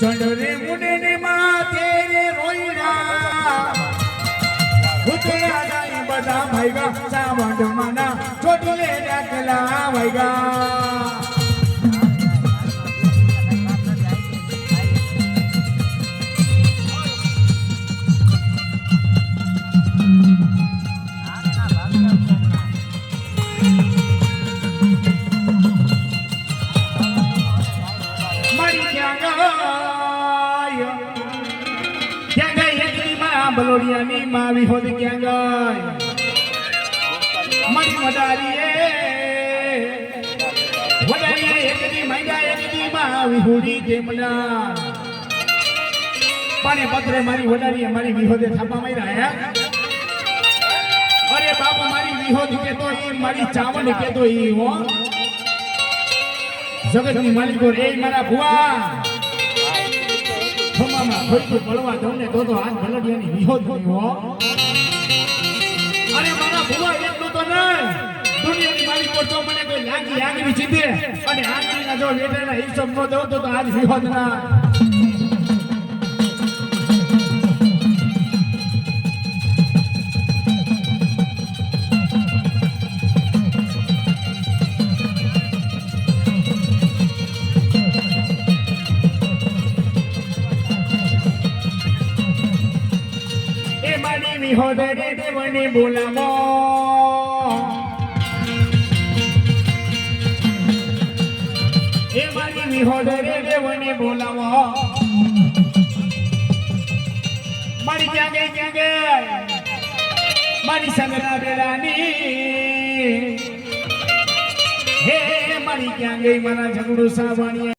ચંડરે મુને ને માથે રે રોઈડા ઉતરા જાય બધા ભાઈગા સાવંડ માના ચોટલે રાખલા ભાઈગા બલોડિયાની માવી હોદ ક્યાં ગઈ મરી વડારીએ એકદી મૈડા એકદી માવી હુડી કેમના પાને પત્રે મારી વડારીએ મારી વિહોદે થાપા માર્યા હે અરે બાપુ મારી વિહોદ કેતો ઈ મારી ચાવણ કેતો ઈ હો જગતની માલિકો એ મારા ભુવા ખમામાં ખોટું પડવા દઉં ને તો હાથ ભલડિયાની વિહોદ હો અરે મારા ભુવા એટલું તો નહીં દુનિયાની માલિકો જો મને કોઈ લાગી આગવી જીતે અને આગળના જો વેટાના હિસાબ ન દઉં તો આજ વિહોદ ના વિહોદ રે દેવને બોલાવો એ મારી વિહોદ રે દેવને બોલાવો મારી ક્યાં ગઈ મારી સંગરા બેરાની હે મારી ક્યાં ગઈ મારા ઝઘડું સાવણીયા